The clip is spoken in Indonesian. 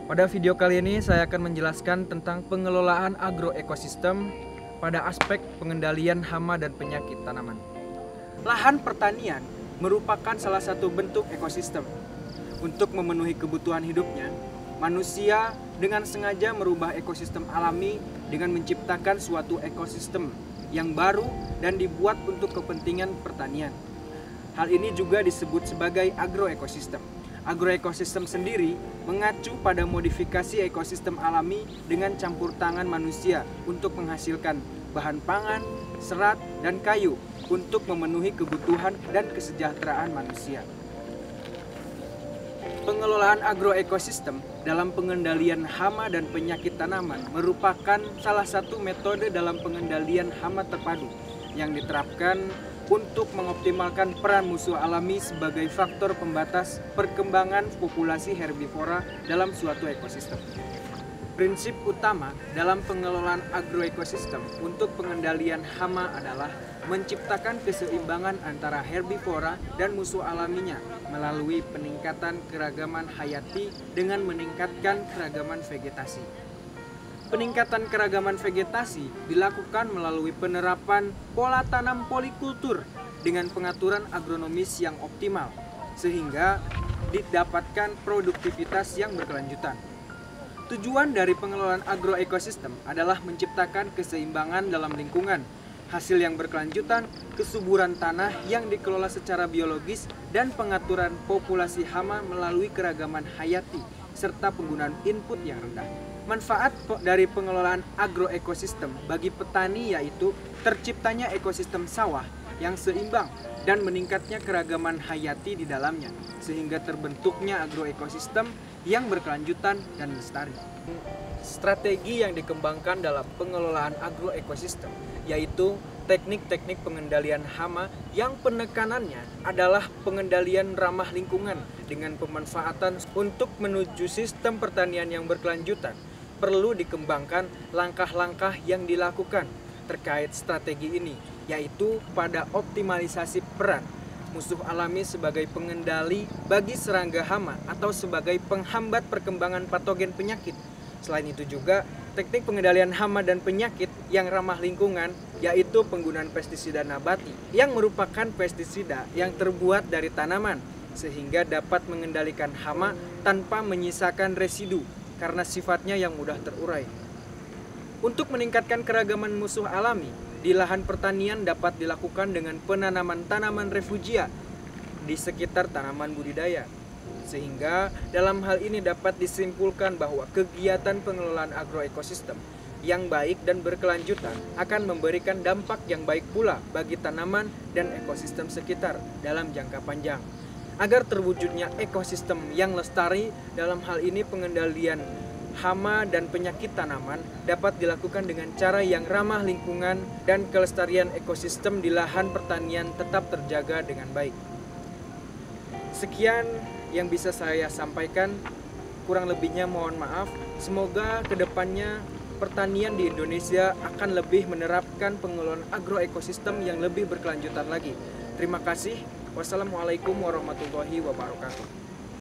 Pada video kali ini saya akan menjelaskan tentang pengelolaan agroekosistem pada aspek pengendalian hama dan penyakit tanaman. Lahan pertanian merupakan salah satu bentuk ekosistem. Untuk memenuhi kebutuhan hidupnya, manusia dengan sengaja merubah ekosistem alami dengan menciptakan suatu ekosistem yang baru dan dibuat untuk kepentingan pertanian. Hal ini juga disebut sebagai agroekosistem. Agroekosistem sendiri mengacu pada modifikasi ekosistem alami dengan campur tangan manusia untuk menghasilkan bahan pangan, serat, dan kayu untuk memenuhi kebutuhan dan kesejahteraan manusia. Pengelolaan agroekosistem dalam pengendalian hama dan penyakit tanaman merupakan salah satu metode dalam pengendalian hama terpadu yang diterapkan untuk mengoptimalkan peran musuh alami sebagai faktor pembatas perkembangan populasi herbivora dalam suatu ekosistem. Prinsip utama dalam pengelolaan agroekosistem untuk pengendalian hama adalah menciptakan keseimbangan antara herbivora dan musuh alaminya melalui peningkatan keragaman hayati dengan meningkatkan keragaman vegetasi. Peningkatan keragaman vegetasi dilakukan melalui penerapan pola tanam polikultur dengan pengaturan agronomis yang optimal, sehingga didapatkan produktivitas yang berkelanjutan. Tujuan dari pengelolaan agroekosistem adalah menciptakan keseimbangan dalam lingkungan, hasil yang berkelanjutan, kesuburan tanah yang dikelola secara biologis, dan pengaturan populasi hama melalui keragaman hayati, serta penggunaan input yang rendah. Manfaat dari pengelolaan agroekosistem bagi petani yaitu terciptanya ekosistem sawah yang seimbang dan meningkatnya keragaman hayati di dalamnya, sehingga terbentuknya agroekosistem yang berkelanjutan dan lestari. Strategi yang dikembangkan dalam pengelolaan agroekosistem yaitu teknik-teknik pengendalian hama yang penekanannya adalah pengendalian ramah lingkungan dengan pemanfaatan untuk menuju sistem pertanian yang berkelanjutan. Perlu dikembangkan langkah-langkah yang dilakukan terkait strategi ini, yaitu pada optimalisasi peran musuh alami sebagai pengendali bagi serangga hama atau sebagai penghambat perkembangan patogen penyakit. Selain itu juga teknik pengendalian hama dan penyakit yang ramah lingkungan yaitu penggunaan pestisida nabati yang merupakan pestisida yang terbuat dari tanaman sehingga dapat mengendalikan hama tanpa menyisakan residu karena sifatnya yang mudah terurai. Untuk meningkatkan keragaman musuh alami, di lahan pertanian dapat dilakukan dengan penanaman tanaman refugia di sekitar tanaman budidaya. Sehingga dalam hal ini dapat disimpulkan bahwa kegiatan pengelolaan agroekosistem yang baik dan berkelanjutan akan memberikan dampak yang baik pula bagi tanaman dan ekosistem sekitar dalam jangka panjang. Agar terwujudnya ekosistem yang lestari, dalam hal ini pengendalian hama dan penyakit tanaman dapat dilakukan dengan cara yang ramah lingkungan dan kelestarian ekosistem di lahan pertanian tetap terjaga dengan baik. Sekian yang bisa saya sampaikan, kurang lebihnya mohon maaf. Semoga kedepannya pertanian di Indonesia akan lebih menerapkan pengelolaan agroekosistem yang lebih berkelanjutan lagi. Terima kasih. Wassalamualaikum warahmatullahi wabarakatuh.